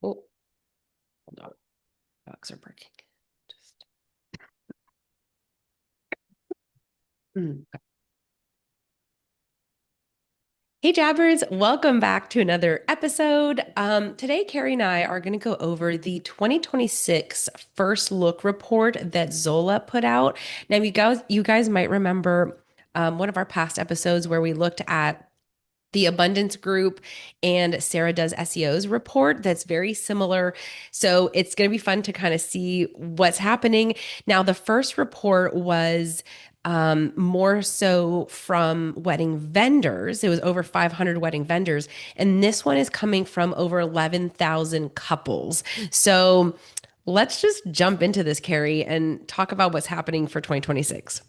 Oh, hold on. Dogs are barking. Just. Mm. Hey Jabbers, welcome back to another episode. Today, Carrie and I are going to go over the 2026 first look report that Zola put out. Now, you guys might remember one of our past episodes where we looked at the Abundance Group and Sarah Does SEO's report that's very similar. So it's going to be fun to kind of see what's happening. Now, the first report was more so from wedding vendors. It was over 500 wedding vendors. And this one is coming from over 11,000 couples. So let's just jump into this, Carrie, and talk about what's happening for 2026.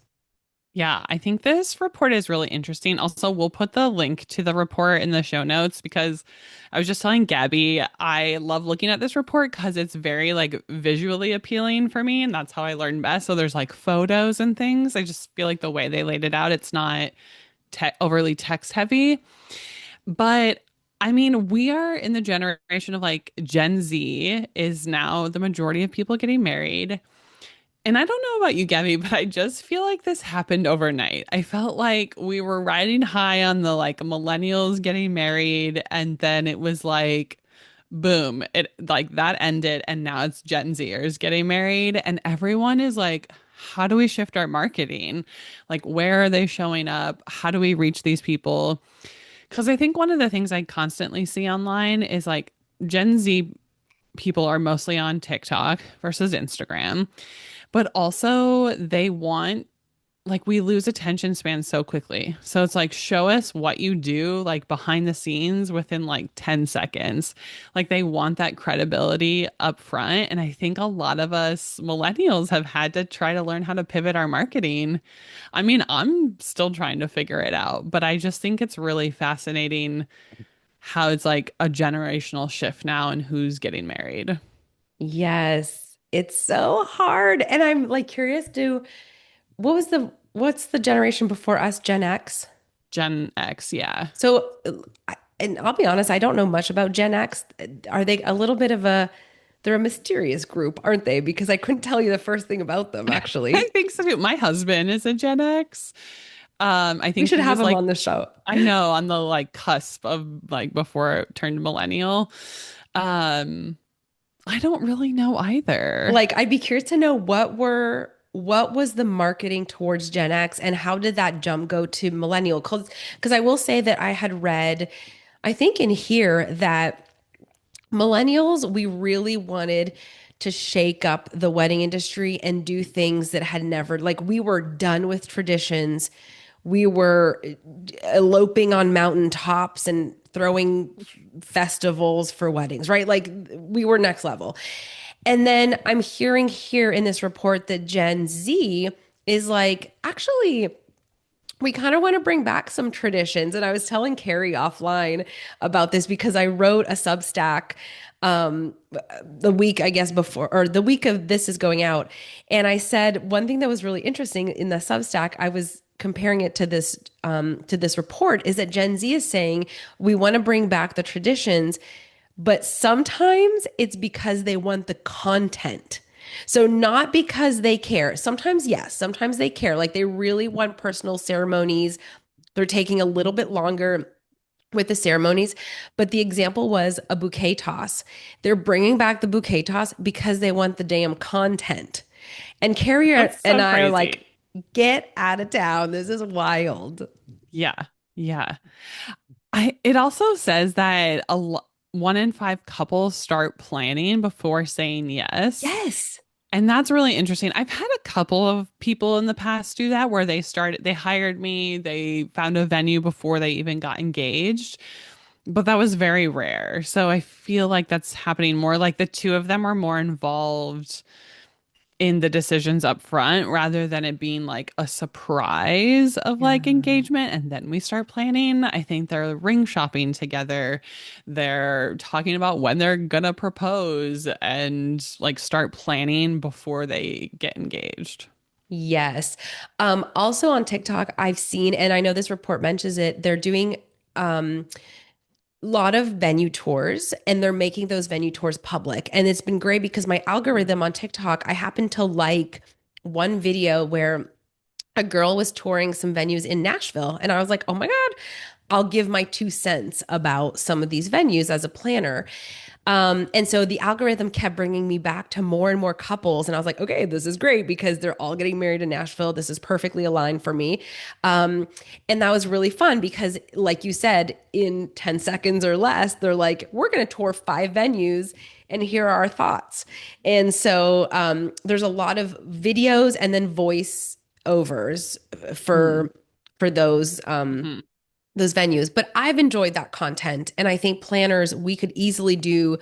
Yeah, I think this report is really interesting. Also, we'll put the link to the report in the show notes because I was just telling Gabby I love looking at this report because it's very like visually appealing for me, and that's how I learn best. So there's like photos and things. I just feel like the way they laid it out, it's not overly text heavy. But I mean, we are in the generation of like Gen Z is now the majority of people getting married. And I don't know about you, Gabby, but I just feel like this happened overnight. I felt like we were riding high on the like millennials getting married, and then it was like, boom, it like that ended, and now it's Gen Zers getting married, and everyone is like, how do we shift our marketing? Like, where are they showing up? How do we reach these people? Because I think one of the things I constantly see online is like Gen Z people are mostly on TikTok versus Instagram. But also, they want, like, we lose attention span so quickly. So it's like, show us what you do, like, behind the scenes within like 10 seconds. Like, they want that credibility up front. And I think a lot of us millennials have had to try to learn how to pivot our marketing. I mean, I'm still trying to figure it out, but I just think it's really fascinating how it's like a generational shift now and who's getting married. Yes, it's so hard. And I'm like curious to what's the generation before us, Gen X? Gen X, yeah. So, and I'll be honest, I don't know much about Gen X. Are they a little bit of they're a mysterious group, aren't they? Because I couldn't tell you the first thing about them, I actually. think so too. My husband is a Gen X. I We think should he have was them like, on the show. I know, on the like cusp of like before it turned millennial. Um, I don't really know either. Like, I'd be curious to know what was the marketing towards Gen X and how did that jump go to millennial? Because I will say that I had read, I think in here that millennials, we really wanted to shake up the wedding industry and do things that had never, like, we were done with traditions. We were eloping on mountaintops and throwing festivals for weddings, right? Like, we were next level. And then I'm hearing here in this report that Gen Z is like, actually, we kind of want to bring back some traditions. And I was telling Carrie offline about this because I wrote a Substack the week, I guess, before, or the week of this is going out. And I said one thing that was really interesting in the Substack, I was comparing it to this report, is that Gen Z is saying we want to bring back the traditions, but sometimes it's because they want the content. So not because they care. Sometimes yes, sometimes they care. Like they really want personal ceremonies. They're taking a little bit longer with the ceremonies, but the example was a bouquet toss. They're bringing back the bouquet toss because they want the damn content. And Carrier That's and so I are crazy. like, get out of town. This is wild. Yeah. Yeah. It also says that one in five couples start planning before saying yes. Yes. And that's really interesting. I've had a couple of people in the past do that where they hired me, they found a venue before they even got engaged, but that was very rare. So I feel like that's happening more. Like the two of them are more involved in the decisions up front rather than it being like a surprise of like Yeah. engagement and then we start planning. I think they're ring shopping together. They're talking about when they're gonna propose and like start planning before they get engaged. Yes. Also on TikTok, I've seen, and I know this report mentions it, they're doing lot of venue tours and they're making those venue tours public. And it's been great because my algorithm on TikTok, I happen to like one video where a girl was touring some venues in Nashville. And I was like, oh my God, I'll give my 2 cents about some of these venues as a planner. And so the algorithm kept bringing me back to more and more couples. And I was like, okay, this is great because they're all getting married in Nashville. This is perfectly aligned for me. And that was really fun because, like you said, in 10 seconds or less, they're like, we're going to tour 5 venues and here are our thoughts. And so there's a lot of videos and then voice overs Mm. for Mhm. those venues. But I've enjoyed that content. And I think planners, we could easily do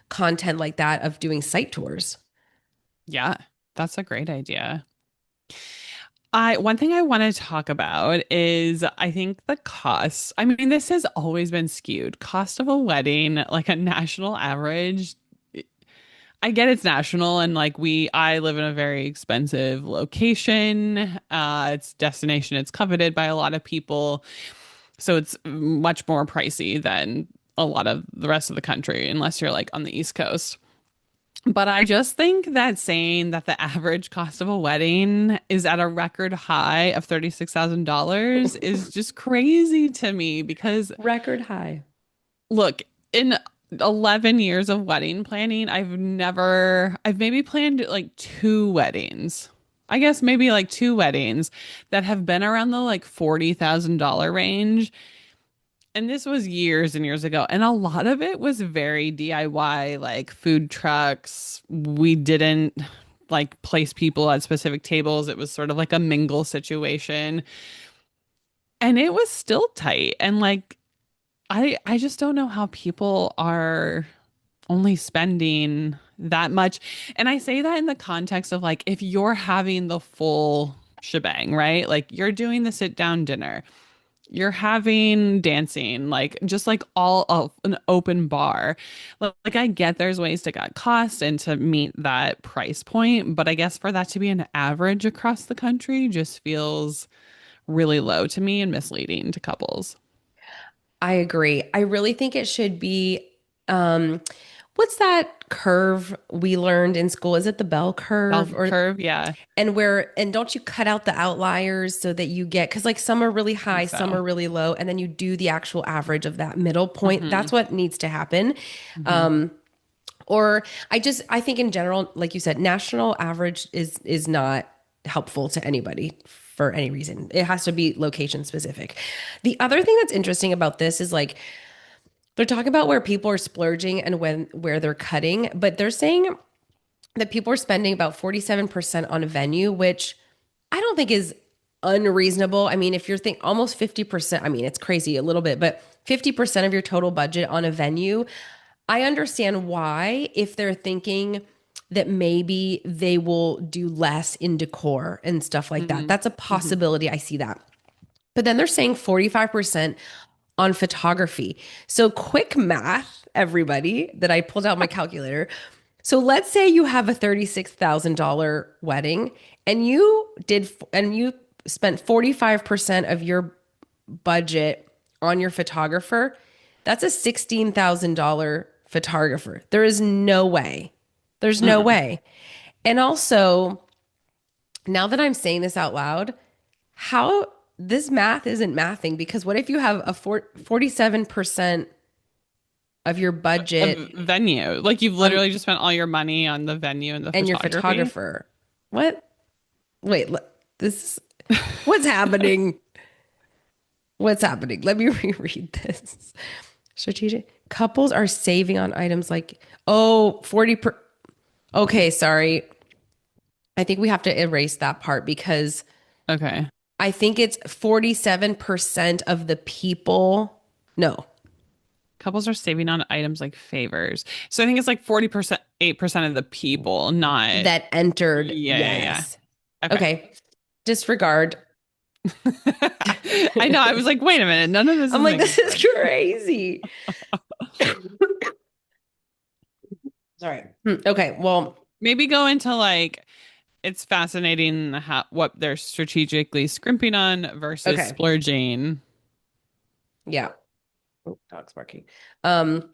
content like that of doing site tours. Yeah, that's a great idea. I one thing I want to talk about is I think the cost. I mean, this has always been skewed. Cost of a wedding, like a national average. I get it's national and like I live in a very expensive location. It's destination, it's coveted by a lot of people. So it's much more pricey than a lot of the rest of the country, unless you're like on the East Coast. But I just think that saying that the average cost of a wedding is at a record high of $36,000 is just crazy to me because Record high. look, in 11 years of wedding planning, I've maybe planned like two weddings. I guess maybe like two weddings that have been around the like $40,000 range. And this was years and years ago. And a lot of it was very DIY, like food trucks. We didn't like place people at specific tables. It was sort of like a mingle situation. And it was still tight. And like I just don't know how people are only spending that much. And I say that in the context of like if you're having the full shebang, right? Like you're doing the sit down dinner. You're having dancing, like just like all of an open bar. Like I get there's ways to cut cost and to meet that price point, but I guess for that to be an average across the country just feels really low to me and misleading to couples. I agree. I really think it should be um what's that curve we learned in school? Is it the bell curve Bell or curve, yeah, and don't you cut out the outliers so that you get because like some are really I think high, some so. are really low, and then you do the actual average of that middle point. Hmm. That's what needs to happen. Hmm. Or I think in general, like you said, national average is not helpful to anybody for any reason. It has to be location specific. The other thing that's interesting about this is like they're talking about where people are splurging and where they're cutting, but they're saying that people are spending about 47% on a venue, which I don't think is unreasonable. I mean, if you're think almost 50%, I mean, it's crazy a little bit, but 50% of your total budget on a venue, I understand why if they're thinking that maybe they will do less in decor and stuff like that. Hmm. That's a Hmm. possibility. I see that. But then they're saying 45% on photography. So quick math, everybody, that I pulled out my calculator. So let's say you have a $36,000 wedding and you spent 45% of your budget on your photographer. That's a $16,000 photographer. There is no way. There's no Mm-mm. way. And also, now that I'm saying this out loud, how this math isn't mathing because what if you have a 47% of your A budget venue. Like you've on literally just spent all your money on the venue and the and your photography. photographer? What? Wait, this what's happening? What's happening? Let me reread this. Strategic couples are saving on items like oh 40 per okay, sorry. I think we have to erase that part because Okay. I think it's 47% of the people. No, Couples are saving on items like favors. So I think it's like 40%, 8% of the people, not. that entered. Yeah. Yes. Okay. Okay. Disregard. I know. I was like, wait a minute. None of this I'm is like, making this is sense. crazy. Sorry. Okay. Well, Maybe go into like, it's fascinating how what they're strategically scrimping on versus okay. splurging. Yeah. Oh, dog's barking. Um,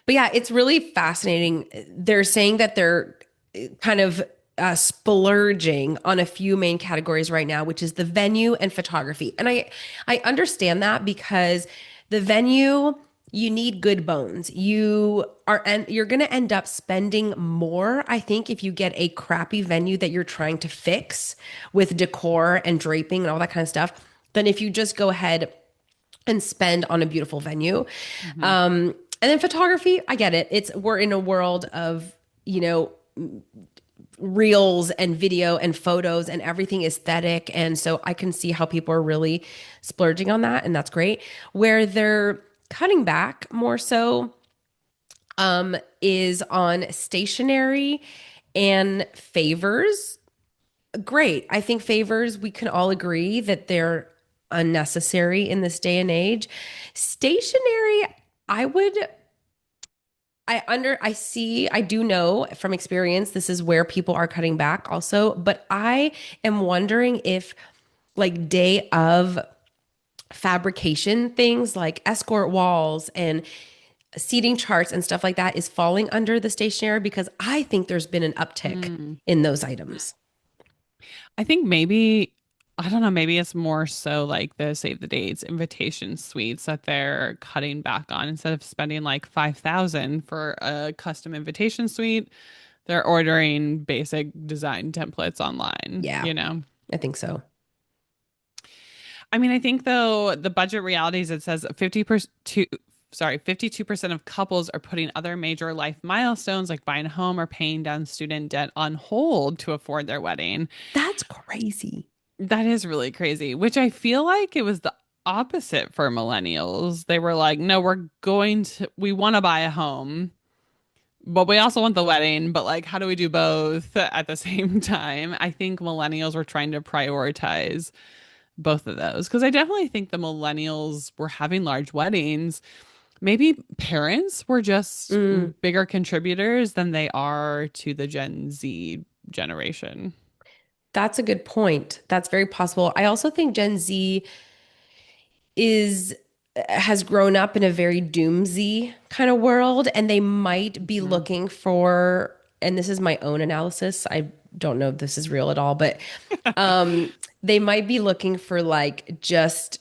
but yeah, it's really fascinating. They're saying that they're kind of splurging on a few main categories right now, which is the venue and photography. And I understand that because the venue, you need good bones. And you're going to end up spending more, I think, if you get a crappy venue that you're trying to fix with decor and draping and all that kind of stuff, than if you just go ahead and spend on a beautiful venue. Hmm. And then photography, I get it. We're in a world of, you know, reels and video and photos and everything aesthetic. And so I can see how people are really splurging on that. And that's great. Where they're cutting back more so is on stationery and favors. Great. I think favors, we can all agree that they're unnecessary in this day and age. Stationery, I would I do know from experience this is where people are cutting back also, but I am wondering if like day of fabrication things like escort walls and seating charts and stuff like that is falling under the stationery because I think there's been an uptick Mm. in those items. I think maybe, I don't know, maybe it's more so like the save the dates invitation suites that they're cutting back on. Instead of spending like 5,000 for a custom invitation suite, they're ordering basic design templates online, Yeah, you know? I think so. I mean, I think though the budget realities, it says 50% to, sorry, 52% of couples are putting other major life milestones like buying a home or paying down student debt on hold to afford their wedding. That's crazy. That is really crazy, which I feel like it was the opposite for millennials. They were like, no, we want to buy a home, but we also want the wedding. But like, how do we do both at the same time? I think millennials were trying to prioritize both of those because I definitely think the millennials were having large weddings. Maybe parents were just Mm, bigger contributors than they are to the Gen Z generation. that's a good point. That's very possible. I also think Gen Z is has grown up in a very doomsy kind of world and they might be Mhm. looking for, and this is my own analysis, I don't know if this is real at all, but they might be looking for like just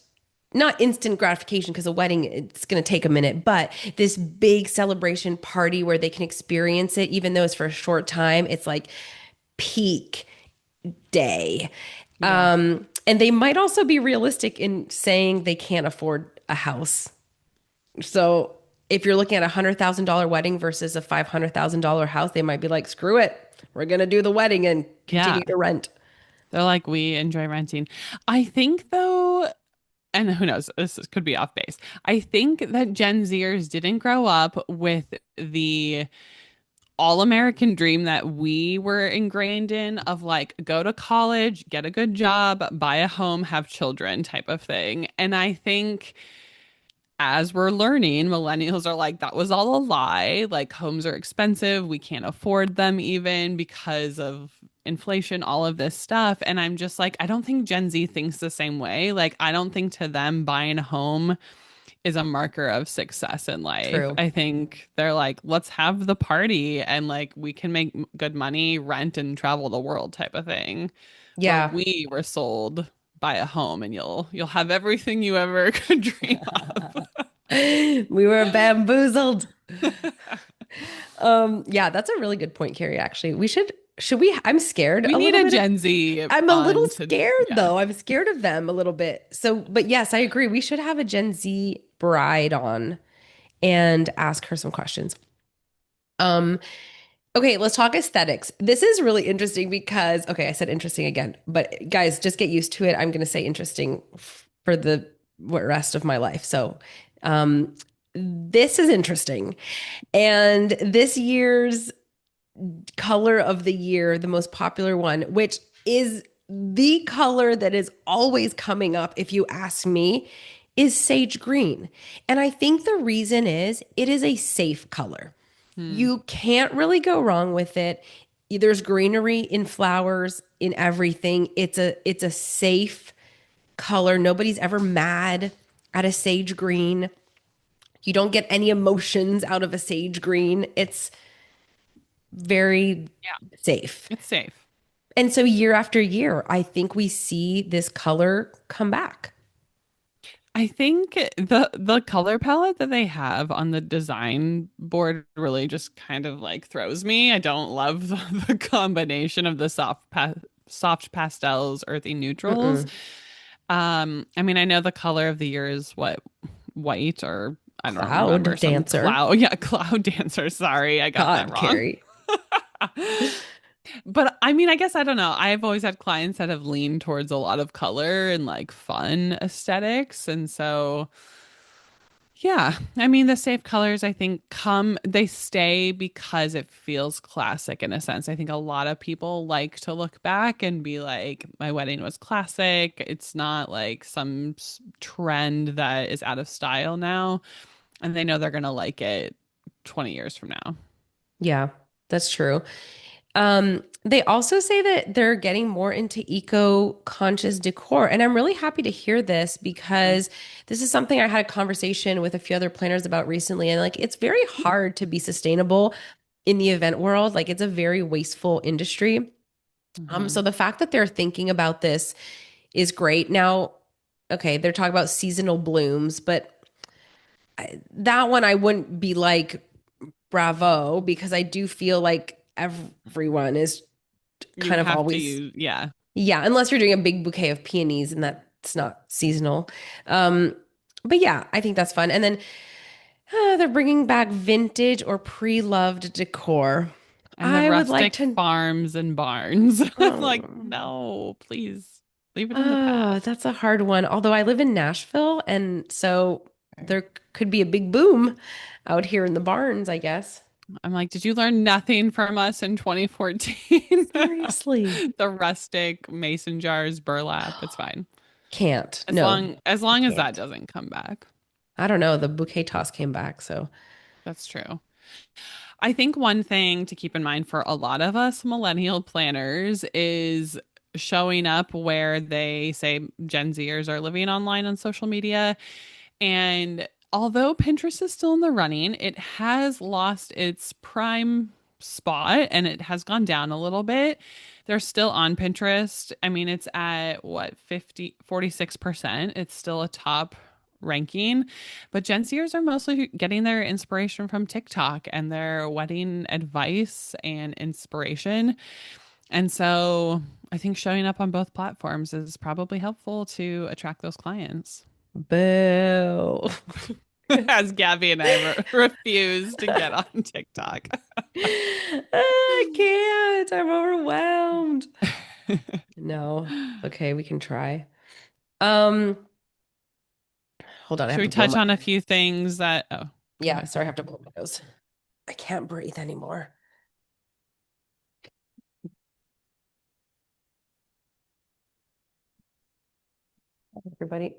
not instant gratification because a wedding it's going to take a minute, but this big celebration party where they can experience it even though it's for a short time. It's like peak day. Yeah. And they might also be realistic in saying they can't afford a house. So if you're looking at $100,000 wedding versus a $500,000 house, they might be like, screw it. We're going to do the wedding and Yeah. continue to rent. They're like, we enjoy renting. I think though, and who knows, could be off base. I think that Gen Zers didn't grow up with the all American dream that we were ingrained in of like go to college, get a good job, buy a home, have children type of thing. And I think as we're learning, millennials are like, that was all a lie. Like, homes are expensive. We can't afford them even because of inflation, all of this stuff. And I'm just like, I don't think Gen Z thinks the same way. Like, I don't think to them buying a home is a marker of success in life. True. I think they're like, let's have the party and like we can make good money, rent and travel the world type of thing. Where Yeah. we were sold buy a home and you'll have everything you ever could dream of. We were bamboozled. Yeah, that's a really good point, Carrie, actually. Should we, I'm scared We a need little a bit. Gen Z I'm a little on to, scared yeah. though. I'm scared of them a little bit. So, but yes, I agree. We should have a Gen Z bride on and ask her some questions. Um, okay, let's talk aesthetics. This is really interesting because, okay, I said interesting again, but guys, just get used to it. I'm going to say interesting for the rest of my life. So, um, this is interesting. And this year's color of the year, the most popular one, which is the color that is always coming up, if you ask me, is sage green. And I think the reason is it is a safe color. Hmm. You can't really go wrong with it. There's greenery in flowers, in everything. It's a safe color. Nobody's ever mad at a sage green. You don't get any emotions out of a sage green. It's very Yeah, safe. it's safe. And so year after year, I think we see this color come back. I think the color palette that they have on the design board really just kind of like throws me. I don't love the combination of the soft pastels, earthy neutrals. Mm-mm. I mean, I know the color of the year is what, white, or I don't remember, Cloud some dancer. cloud. Yeah, cloud dancer. Sorry, I got that God, wrong. Carrie. But I mean, I guess I don't know. I've always had clients that have leaned towards a lot of color and like fun aesthetics. And so, yeah, I mean, the safe colors, I think, they stay because it feels classic in a sense. I think a lot of people like to look back and be like, my wedding was classic. It's not like some trend that is out of style now. And they know they're going to like it 20 years from now. Yeah, that's true. They also say that they're getting more into eco-conscious decor, and I'm really happy to hear this Mhm. because this is something I had a conversation with a few other planners about recently, and like it's very hard to be sustainable in the event world. Like it's a very wasteful industry. So Mhm. the fact that they're thinking about this is great. Now, okay, they're talking about seasonal blooms, but that one I wouldn't be like bravo because I do feel like everyone is You kind of have to always, use, yeah. yeah, unless you're doing a big bouquet of peonies and that's not seasonal. Um, but yeah, I think that's fun. And then they're bringing back vintage or pre-loved decor. And the I would like rustic to, farms and barns. Like, oh, no, please leave it in the past. that's a hard one. Although I live in Nashville, and so there could be a big boom out here in the barns, I guess. I'm like, did you learn nothing from us in 2014? Seriously. The rustic mason jars, burlap, it's fine. Can't. As No, long as I long as that can't. doesn't come back. I don't know. The bouquet toss came back, so That's true. I think one thing to keep in mind for a lot of us millennial planners is showing up where they say Gen Zers are living online on social media. And although Pinterest is still in the running, it has lost its prime spot and it has gone down a little bit. They're still on Pinterest. I mean, it's at what, 46%. It's still a top ranking, but Gen Zers are mostly getting their inspiration from TikTok and their wedding advice and inspiration. And so I think showing up on both platforms is probably helpful to attract those clients. boo. As Gabby and I refuse to get on TikTok. I can't. I'm overwhelmed. No. Okay, we can try. Um, hold on, I Should have we to blow touch my on a few things that, oh, go yeah, ahead. sorry, I have to blow my nose. I can't breathe anymore. Everybody.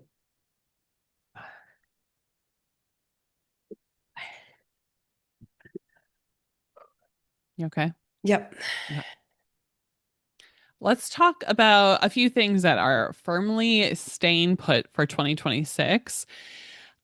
You okay? Yep. Okay. Let's talk about a few things that are firmly staying put for 2026.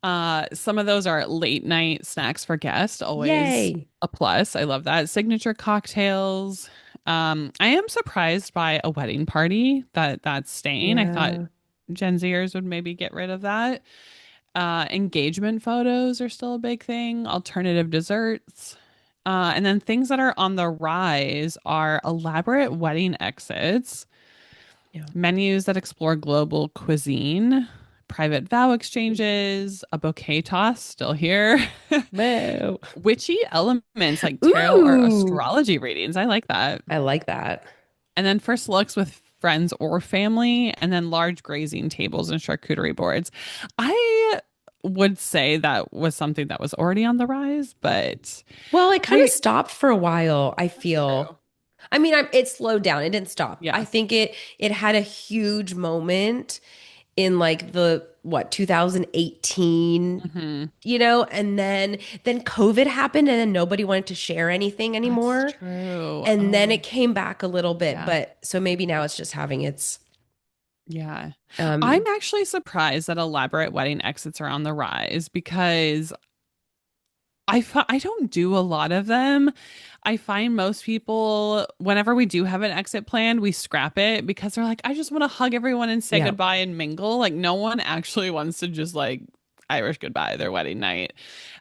Some of those are late night snacks for guests, always Yay. a plus. I love that. Signature cocktails. I am surprised by a wedding party that's staying. I thought Yeah. Gen Zers would maybe get rid of that. Engagement photos are still a big thing. Alternative desserts. And then things that are on the rise are elaborate wedding exits, Yeah. menus that explore global cuisine, private vow exchanges, a bouquet toss, still here, Boo. witchy elements like tarot or Ooh. astrology readings. I like that. I like that. And then first looks with friends or family, and then large grazing tables and charcuterie boards. I would say that was something that was already on the rise, but Well, it kind of I, stopped for a while, I that's feel. true. I mean, it slowed down. It didn't stop. I Yeah. think it had a huge moment in like the what 2018, Hmm. and then COVID happened and then nobody wanted to share anything That's anymore. true. And then Oh, it came back a little bit, yeah. but so maybe now it's just having its Yeah. I'm Um, actually surprised that elaborate wedding exits are on the rise because I don't do a lot of them. I find most people, whenever we do have an exit plan, we scrap it because they're like, I just want to hug everyone and say yeah. goodbye and mingle. Like, no one actually wants to just like Irish goodbye their wedding night.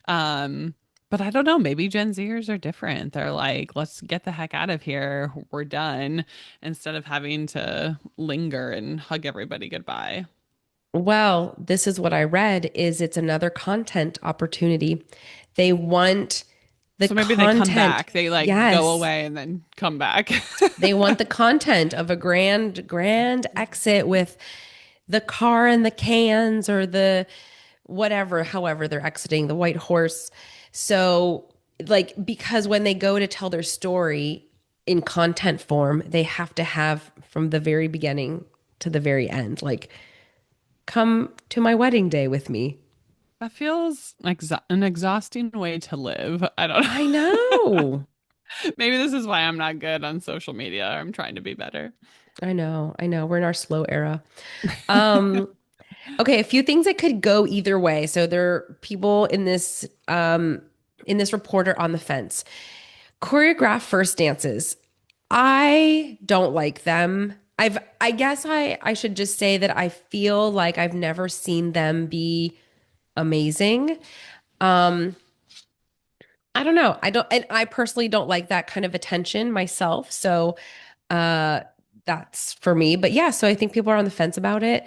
Um, but I don't know. Maybe Gen Zers are different. They're like, let's get the heck out of here. We're done instead of having to linger and hug everybody goodbye. Well, this is what I read is it's another content opportunity. They want the So maybe they come content. back, they like go Yes. away and then come back. They want the content of a grand exit with the car and the cans or the whatever, however they're exiting the white horse. So, like, because when they go to tell their story in content form, they have to have from the very beginning to the very end, like, come to my wedding day with me. That feels like an exhausting way to live. I don't I know. know. Maybe this is why I'm not good on social media. I'm trying to be better. I know. I know. We're in our slow era. Um, okay, a few things that could go either way. So there are people in this reporter on the fence. Choreographed first dances. I don't like them. I guess I should just say that I feel like I've never seen them be amazing. Um I don't know. I don't and I personally don't like that kind of attention myself. So uh that's for me. But yeah, so I think people are on the fence about it.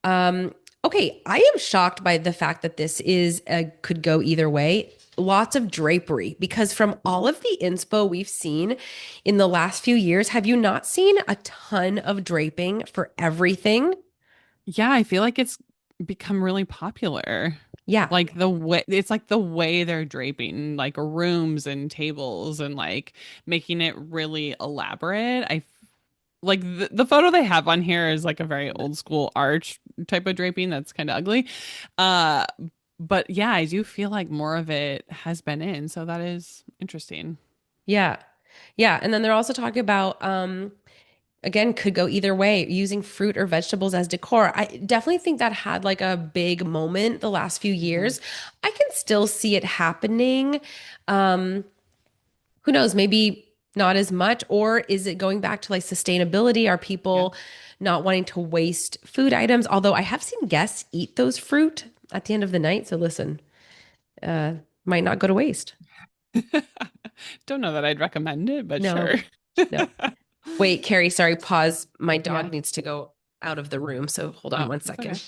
Um, okay, I am shocked by the fact that this is could go either way. Lots of drapery because from all of the inspo we've seen in the last few years, have you not seen a ton of draping for everything? Yeah, I feel like it's become really popular. Yeah. Like the way it's like the way they're draping like rooms and tables and like making it really elaborate. Like the photo they have on here is like a very old school arch type of draping that's kind of ugly. Uh, but yeah, I do feel like more of it has been in, so that is interesting. Yeah. Yeah, and then they're also talking about again could go either way using fruit or vegetables as decor. I definitely think that had like a big moment the last few Mhm. years. I can still see it happening. Um who knows, maybe not as much, or is it going back to like sustainability? Are Yeah. people not wanting to waste food items? Although I have seen guests eat those fruit at the end of the night. So listen, uh might not go to waste. Don't know that I'd recommend it, but No, sure. no. Wait, Carrie, sorry, pause. My Yeah. dog needs to go out of the room. So hold on Oh, one it's second. okay.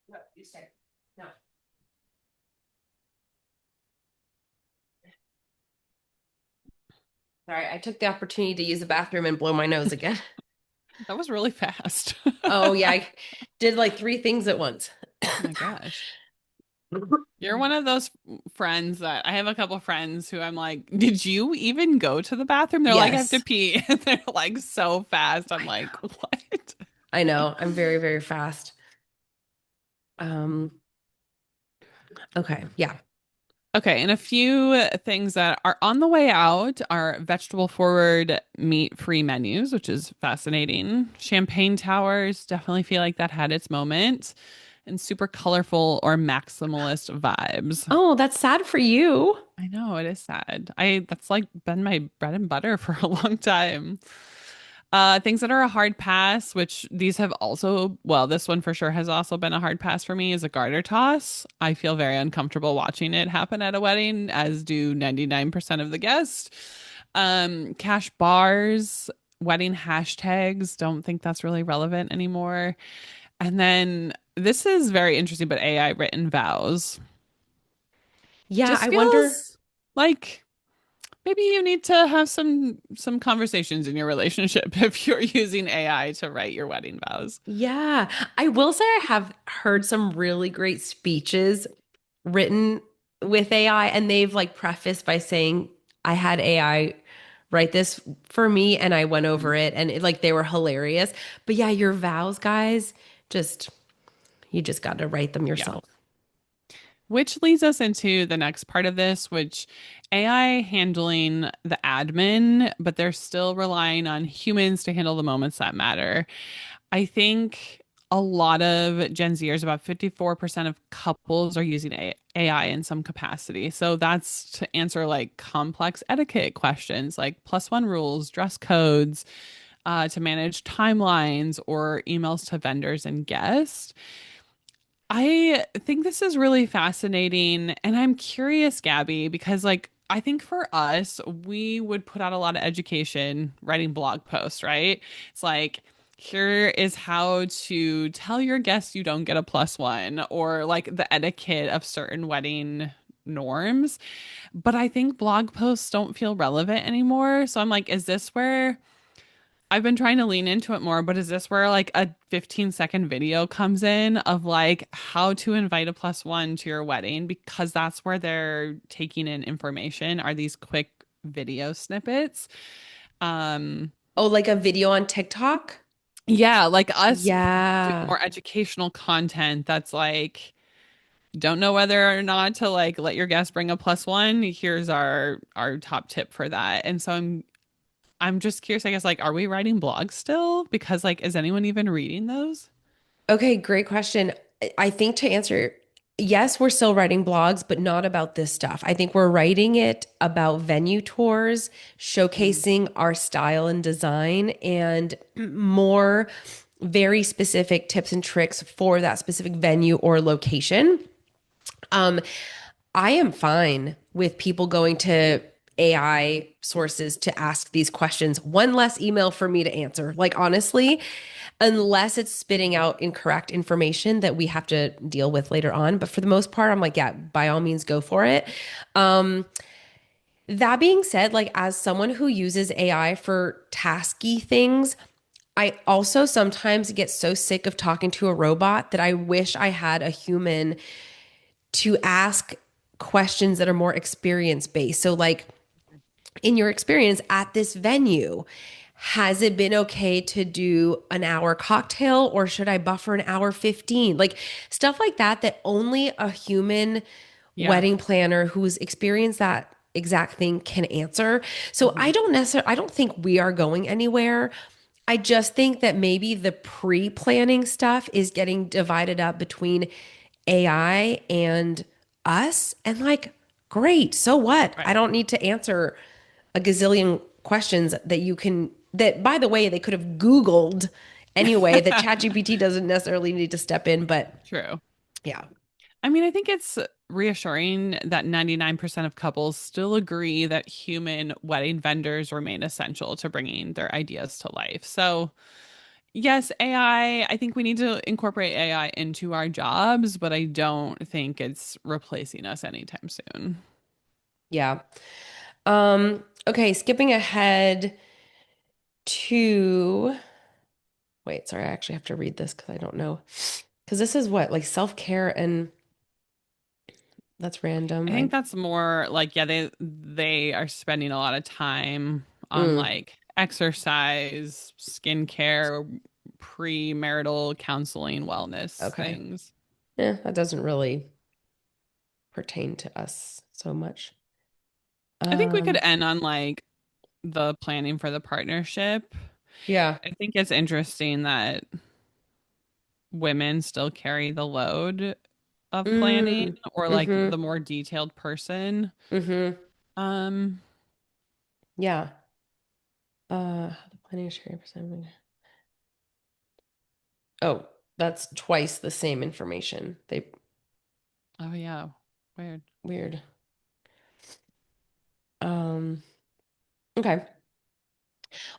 No, you stay. No. Sorry, I took the opportunity to use the bathroom and blow my nose again. That was really fast. Oh, yeah, I did like three things at once. Oh my gosh. You're one of those friends that I have a couple friends who I'm like, did you even go to the bathroom? They're like, I have to Yes, pee. And they're like so fast. I'm I like, know. what? I know. I'm very, very fast. Um, okay, yeah. Okay, and a few things that are on the way out are vegetable forward, meat free menus, which is fascinating. Champagne towers, definitely feel like that had its moment, and super colorful or maximalist vibes. Oh, that's sad for you. I know it is sad. I That's like been my bread and butter for a long time. Things that are a hard pass, which these have also, well, this one for sure has also been a hard pass for me, is a garter toss. I feel very uncomfortable watching it happen at a wedding, as do 99% of the guests. Cash bars, wedding hashtags, don't think that's really relevant anymore. And then this is very interesting, but AI written vows Yeah, just I wonder. feels like maybe you need to have some conversations in your relationship if you're using AI to write your wedding vows. Yeah, I will say I have heard some really great speeches written with AI, and they've like prefaced by saying, I had AI write this for me and I went over it, and like they were hilarious. But yeah, your vows, guys, just you just got to write them Yeah. yourself. Which leads us into the next part of this, which AI handling the admin, but they're still relying on humans to handle the moments that matter. I think a lot of Gen Zers, about 54% of couples are using AI in some capacity. So that's to answer like complex etiquette questions like plus one rules, dress codes, to manage timelines or emails to vendors and guests. I think this is really fascinating. And I'm curious, Gabby, because like I think for us, we would put out a lot of education writing blog posts, right? It's like, here is how to tell your guests you don't get a plus one, or like the etiquette of certain wedding norms. But I think blog posts don't feel relevant anymore. So I'm like, is this where I've been trying to lean into it more, but is this where like a 15-second video comes in of like how to invite a plus one to your wedding? Because that's where they're taking in information, are these quick video snippets. Um, Oh, like a video on TikTok? yeah, like us doing Yeah. more educational content that's like, don't know whether or not to like let your guests bring a plus one. Here's our top tip for that. And so I'm just curious, I guess, like, are we writing blogs still? Because, like, is anyone even reading those? Okay, great question. I think to answer, yes, we're still writing blogs, but not about this stuff. I think we're writing it about venue tours, Mm, showcasing our style and design, and more very specific tips and tricks for that specific venue or location. Um, I am fine with people going to AI sources to ask these questions. One less email for me to answer. Like, honestly, unless it's spitting out incorrect information that we have to deal with later on. But for the most part, I'm like, yeah, by all means, go for it. Um, that being said, like, as someone who uses AI for tasky things, I also sometimes get so sick of talking to a robot that I wish I had a human to ask questions that are more experience based. So, like, in your experience at this venue, has it been okay to do an hour cocktail or should I buffer an hour 15? Like stuff like that, that only a human yeah. wedding planner who's experienced that exact thing can answer. So Hmm. I don't think we are going anywhere. I just think that maybe the pre-planning stuff is getting divided up between AI and us. And like, great. So what? I Right. don't need to answer a gazillion questions that you can, that by the way, they could have Googled anyway, that ChatGPT doesn't necessarily need to step in. But True. yeah. I mean, I think it's reassuring that 99% of couples still agree that human wedding vendors remain essential to bringing their ideas to life. So, yes, I think we need to incorporate AI into our jobs, but I don't think it's replacing us anytime soon. Yeah. Okay, skipping ahead to wait, sorry, I actually have to read this because I don't know. Because this is what, like self-care and that's random. I I think that's more like, yeah, they are spending a lot of time on mm, like exercise, skincare, premarital counseling, wellness okay. things. Yeah, that doesn't really pertain to us so much. I think we could Um, end on like the planning for the partnership. yeah. I think it's interesting that women still carry the load of planning Mm, or like mm-hmm. the more detailed person. Mm-hmm. Um, Yeah. The planning is sharing percent. Oh, that's twice the same information. They oh yeah, weird. weird. Um, okay.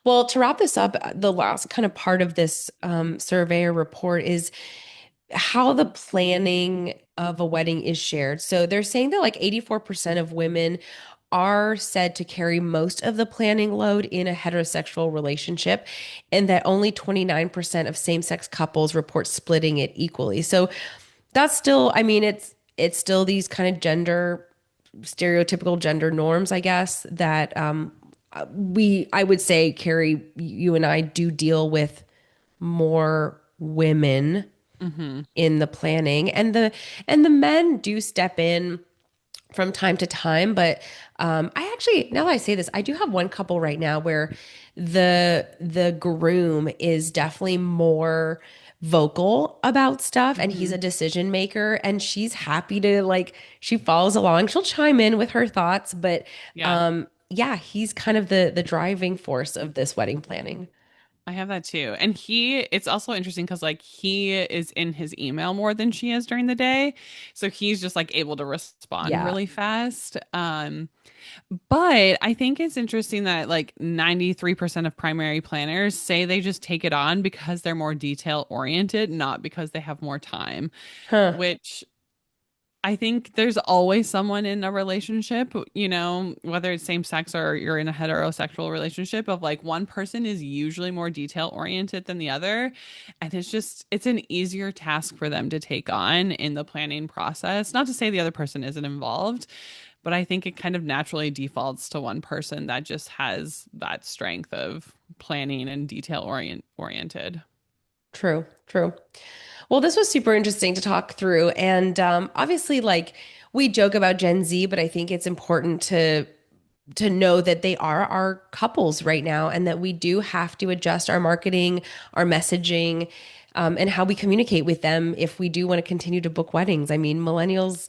Well, to wrap this up, the last kind of part of this survey or report is how the planning of a wedding is shared. So they're saying that like 84% of women are said to carry most of the planning load in a heterosexual relationship, and that only 29% of same-sex couples report splitting it equally. So that's still, I mean, it's still these kind of gender stereotypical gender norms, I guess, that I would say, Carrie, you and I do deal with more women Hmm. in the planning, and the men do step in from time to time. But I actually, now that I say this, I do have one couple right now where the groom is definitely more vocal about stuff, and he's Hmm. a decision maker, and she's happy to like, she follows along, she'll chime in with her thoughts, but Yeah, yeah, he's kind of the driving force of this wedding planning. I have that too. And it's also interesting because like he is in his email more than she is during the day. So he's just like able to respond Yeah. really fast. But I think it's interesting that like 93% of primary planners say they just take it on because they're more detail oriented, not because they have more time, Huh. which I think there's always someone in a relationship, whether it's same sex or you're in a heterosexual relationship, of like one person is usually more detail oriented than the other. And it's an easier task for them to take on in the planning process. Not to say the other person isn't involved, but I think it kind of naturally defaults to one person that just has that strength of planning and oriented. True, true. Well, this was super interesting to talk through. And obviously, like we joke about Gen Z, but I think it's important to know that they are our couples right now, and that we do have to adjust our marketing, our messaging, and how we communicate with them if we do want to continue to book weddings. I mean, millennials,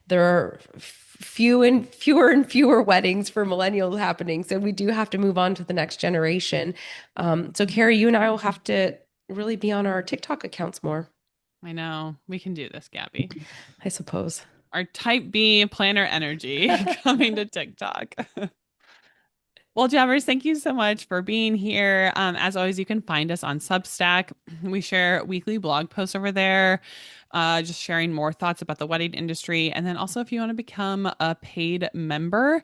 there are fewer and fewer weddings for millennials happening. So we do have to move on to the next generation. So Carrie, you and I will have to really be on our TikTok accounts more, I know we can do this, Gabby. I suppose. Our type B planner energy coming to TikTok. Well, Jammers, thank you so much for being here. As always, you can find us on Substack. We share weekly blog posts over there, just sharing more thoughts about the wedding industry. And then also, if you want to become a paid member,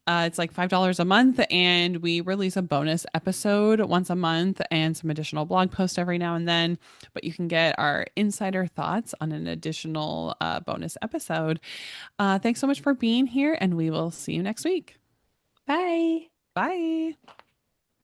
it's like $5 a month, and we release a bonus episode once a month and some additional blog posts every now and then. But you can get our insider thoughts on an additional bonus episode. Thanks so much for being here, and we will see you next week. Bye. Bye.